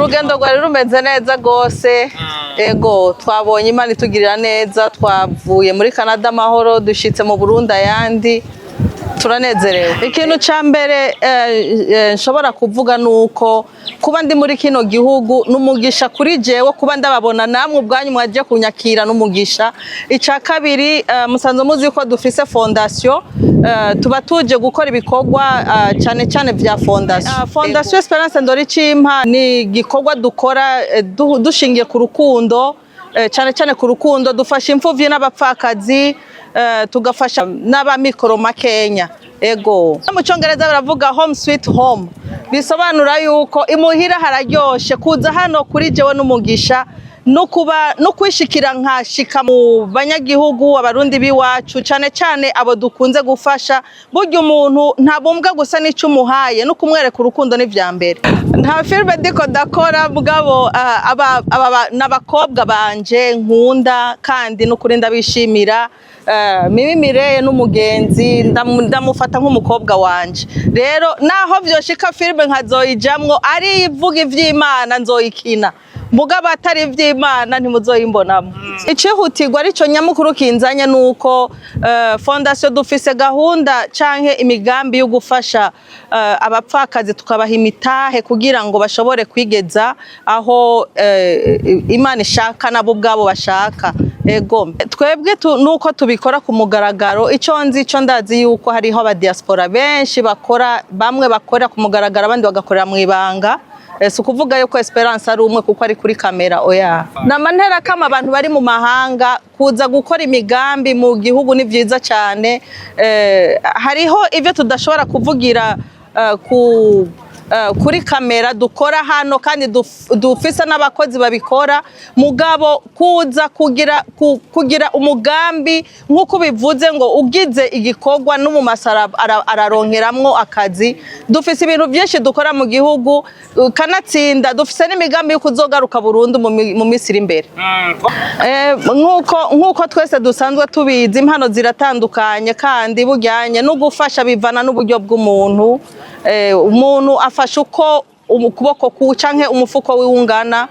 urugendo rwari rumeze neza gose ego twabonye Imana itugirira neza twavuye muri Canada amahoro dushitse mu Burundi ayandi turanezerewe ikintu ca mbere nshobora kuvuga nuko kuba ndi muri kino gihugu n'umugisha kuri jewe kuba ndababona namwe ubwanyu mwaje kunyakira n'umugisha ica kabiri musanze muzi ko dufise fondation tuba tuje gukora ibikorwa cyane cyane vya fondation Esperance Ndoricimpa ni gikorwa dukora dushingiye ku rukundo cyane cyane ku rukundo dufasha imfuvyi n'abapfakazi tugafasha n'abamikoro makenya ego mu cyongereza baravuga home sweet home bisobanura yuko imuhira hararyoshe kuza hano kuri jewe n'umugisha no kwishikira nkashika mu banyagihugu abarundi biwacu cyane cyane abo dukunze gufasha burya umuntu ntabumbwa gusa n'icyo umuhaye no kumwereka urukundo n'ivya mbere nta filme diko dakora mugabo n'abakobwa banje nkunda kandi no kuri ndabishimira Mimi Mireye n'umugenzi ndamufata nk'umukobwa wanje rero naho vyoshika filme nkazoyijamwo ari ivuga ivy'Imana nzoyikina mugabo atari ivy'Imana ntimuzoyimbonamo icihutirwa arico nyamukuru kinzanye nuko fondation dufise gahunda canke imigambi yo gufasha abapfakazi tukabaha imitahe kugira ngo bashobore kwigeza aho Imana ishaka nabo ubwabo bashaka ego twebwe nuko tubikora ku mugaragaro ico nzi ico ndazi yuko hariho aba diaspora benshi bakora bamwe bakora ku mugaragaro abandi bagakorera mu ibanga si ukuvuga yuko Esperance ari umwe kuko ari kuri kamera oya namantera kama abantu bari mu mahanga kuza gukora imigambi mu gihugu ni vyiza cyane hariho ivyo tudashobora kuvugira kuri kamera dukora hano kandi dufisa n'abakozi babikora mugabo kuza kugira umugambi nk'uko bivuze ngo ugize igikorwa n'umumasara araronkeramwo akazi dufise ibintu byinshi dukora mu gihugu kanatsinda dufise n'imigambi yo kuzogaruka Burundi mu Misiri imbere nk'uko twese dusanzwe tubizi impano ziratandukanye kandi bujyanye no gufasha bivana n'uburyo bw'umuntu umuntu afasha uko ukuboko canke umufuko wiwungana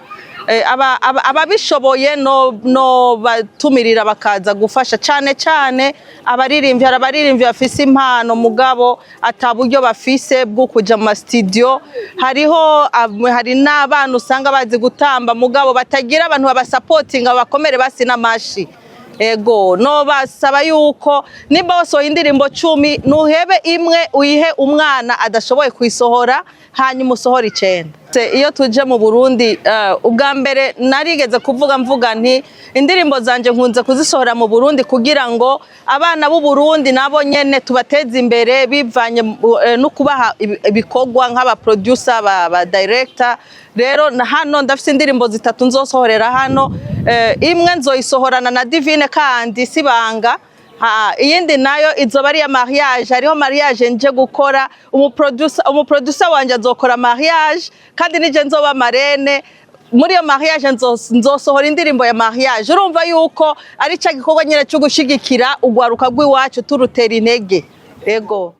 ababishoboye no batumirira bakaza gufasha cyane cyane abaririmbyi bafise impano mugabo ataburyo bafise bwo kuja mu studio hari n'abana usanga bazi gutamba mugabo batagira abantu babasupportinga bakomere basi n'amashi ego no basaba yuko nimba wasohoye indirimbo 10 nuhebe imwe uyihe umwana adashoboye kwisohora hanyuma usohora 9 iyo tuje mu Burundi ubwa mbere narigeze mvuga nti indirimbo zanje nkunze kuzisohora mu Burundi kugira ngo abana b'u Burundi nabo nyene tubateze imbere bivanye no kubaha ibikorwa nk'aba producer ba director rero hano ndafise indirimbo 3 nzosohorera hano imwe nzoyisohorana na Divine kandi sibanga iyindi nayo izoba ari ya mariage hariho mariage nje gukora umuproducer wanje azokora mariage kandi nije nzoba marene muri iyo mariage nzosohora indirimbo ya mariage urumva yuko ari cyo gikorwa nyine cyo gushigikira ugwaruka rw'iwacu turutera intege ego